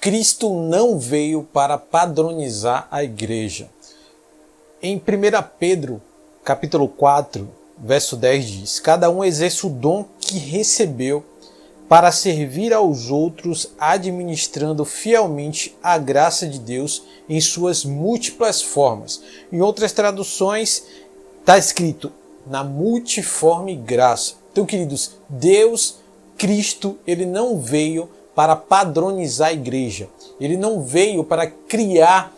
Cristo não veio para padronizar a igreja. Em 1 Pedro, capítulo 4, verso 10 diz: cada um exerce o dom que recebeu para servir aos outros, administrando fielmente a graça de Deus em suas múltiplas formas. Em outras traduções, está escrito na multiforme graça. Então, queridos, Deus, Cristo, ele não veio para padronizar a igreja. Ele não veio para criar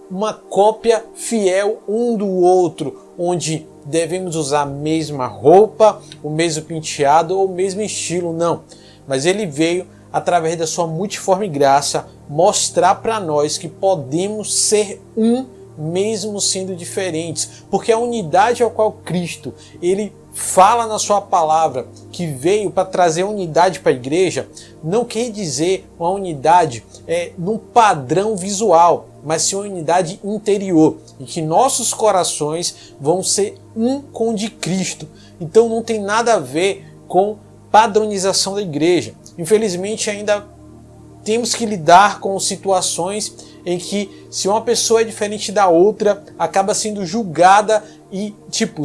uma cópia fiel um do outro, onde devemos usar a mesma roupa, o mesmo penteado ou o mesmo estilo, não. Mas ele veio, através da sua multiforme graça, mostrar para nós que podemos ser um mesmo sendo diferentes. Porque a unidade ao qual Cristo, ele fala na sua palavra que veio para trazer unidade para a igreja, não quer dizer uma unidade num padrão visual, mas sim uma unidade interior, e que nossos corações vão ser um com o de Cristo. Então não tem nada a ver com padronização da igreja. Infelizmente ainda temos que lidar com situações em que, se uma pessoa é diferente da outra, acaba sendo julgada e,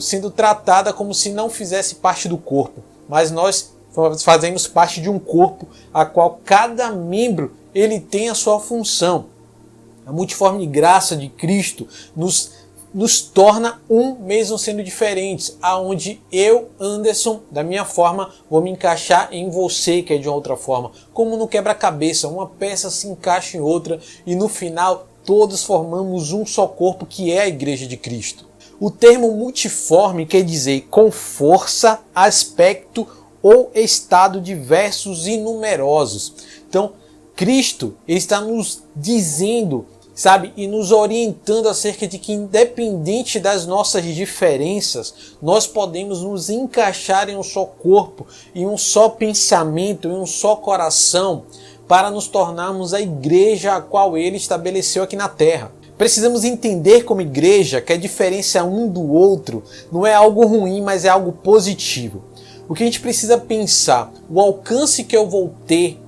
sendo tratada como se não fizesse parte do corpo. Mas nós fazemos parte de um corpo a qual cada membro ele tem a sua função. A multiforme graça de Cristo nos torna um mesmo sendo diferentes, aonde eu, Anderson, da minha forma, vou me encaixar em você, que é de uma outra forma. Como no quebra-cabeça, uma peça se encaixa em outra e no final todos formamos um só corpo, que é a Igreja de Cristo. O termo multiforme quer dizer com força, aspecto ou estado diversos e numerosos. Então, Cristo está nos dizendo, e nos orientando acerca de que, independente das nossas diferenças, nós podemos nos encaixar em um só corpo, em um só pensamento, em um só coração, para nos tornarmos a igreja a qual ele estabeleceu aqui na terra. Precisamos entender como igreja que a diferença um do outro não é algo ruim, mas é algo positivo. O que a gente precisa pensar, o alcance que eu vou ter,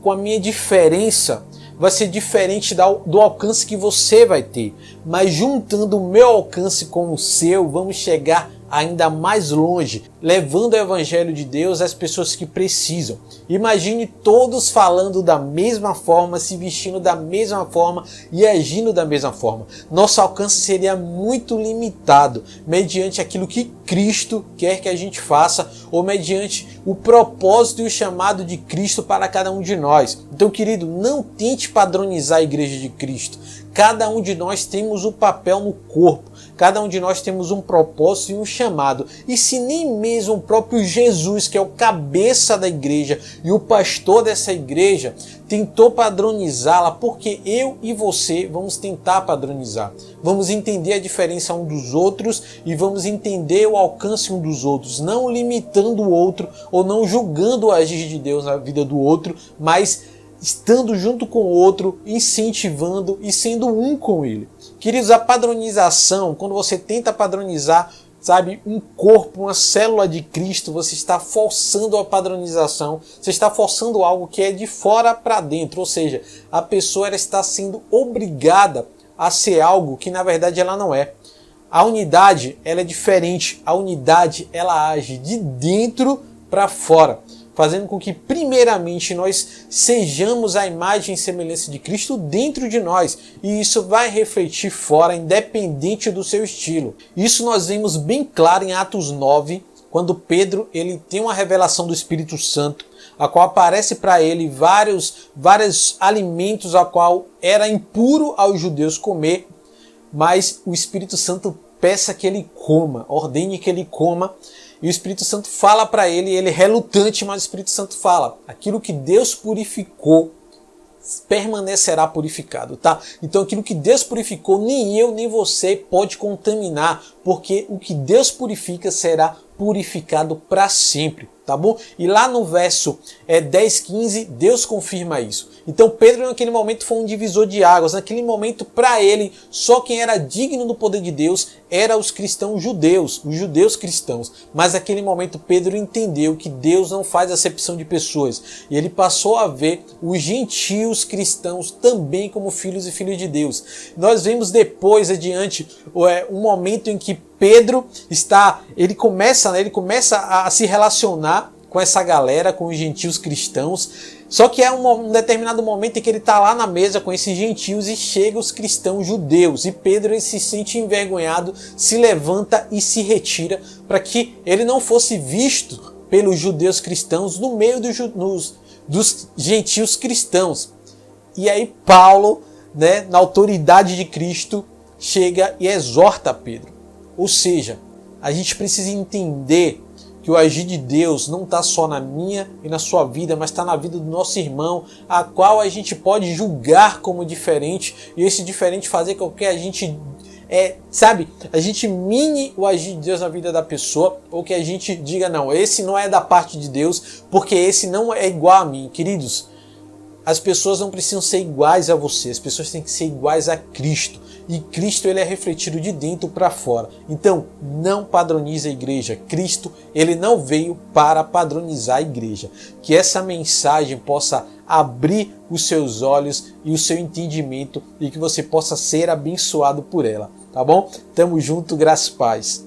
com a minha diferença, vai ser diferente do alcance que você vai ter. Mas juntando o meu alcance com o seu, vamos chegar ainda mais longe, levando o Evangelho de Deus às pessoas que precisam. Imagine todos falando da mesma forma, se vestindo da mesma forma e agindo da mesma forma. Nosso alcance seria muito limitado, mediante aquilo que Cristo quer que a gente faça, ou mediante o propósito e o chamado de Cristo para cada um de nós. Então, querido, não tente padronizar a Igreja de Cristo. Cada um de nós temos um papel no corpo. Cada um de nós temos um propósito e um chamado. E se nem mesmo o próprio Jesus, que é o cabeça da igreja e o pastor dessa igreja, tentou padronizá-la, porque eu e você vamos tentar padronizar. Vamos entender a diferença um dos outros e vamos entender o alcance um dos outros, não limitando o outro ou não julgando o agir de Deus na vida do outro, mas estando junto com o outro, incentivando e sendo um com ele. Queridos, a padronização, quando você tenta padronizar, um corpo, uma célula de Cristo, você está forçando a padronização, você está forçando algo que é de fora para dentro, ou seja, a pessoa ela está sendo obrigada a ser algo que na verdade ela não é. A unidade ela é diferente, a unidade ela age de dentro para fora, fazendo com que primeiramente nós sejamos a imagem e semelhança de Cristo dentro de nós, e isso vai refletir fora, independente do seu estilo. Isso nós vemos bem claro em Atos 9, quando Pedro ele tem uma revelação do Espírito Santo, a qual aparece para ele vários alimentos a qual era impuro aos judeus comer, mas o Espírito Santo peça que ele coma, ordene que ele coma. E o Espírito Santo fala para ele, ele é relutante, mas o Espírito Santo fala: aquilo que Deus purificou permanecerá purificado, tá? Então aquilo que Deus purificou, nem eu nem você pode contaminar, porque o que Deus purifica será purificado para sempre. tá bom? E lá no verso 10, 15, Deus confirma isso. Então Pedro naquele momento foi um divisor de águas. Naquele momento, para ele, só quem era digno do poder de Deus era os cristãos judeus, os judeus cristãos. Mas naquele momento Pedro entendeu que Deus não faz acepção de pessoas. E ele passou a ver os gentios cristãos também como filhos e filhas de Deus. Nós vemos depois adiante um momento em que Pedro ele começa a se relacionar com essa galera, com os gentios cristãos. Só que é um determinado momento em que ele está lá na mesa com esses gentios e chega os cristãos judeus. E Pedro ele se sente envergonhado, se levanta e se retira para que ele não fosse visto pelos judeus cristãos no meio dos gentios cristãos. E aí Paulo, na autoridade de Cristo, chega e exorta Pedro. Ou seja, a gente precisa entender que o agir de Deus não está só na minha e na sua vida, mas está na vida do nosso irmão, a qual a gente pode julgar como diferente, e esse diferente fazer com que a gente, a gente mine o agir de Deus na vida da pessoa, ou que a gente diga, não, esse não é da parte de Deus, porque esse não é igual a mim. Queridos, as pessoas não precisam ser iguais a você, as pessoas têm que ser iguais a Cristo. E Cristo ele é refletido de dentro para fora. Então, não padronize a igreja. Cristo ele não veio para padronizar a igreja. Que essa mensagem possa abrir os seus olhos e o seu entendimento e que você possa ser abençoado por ela. Tá bom? Tamo junto, graça e paz.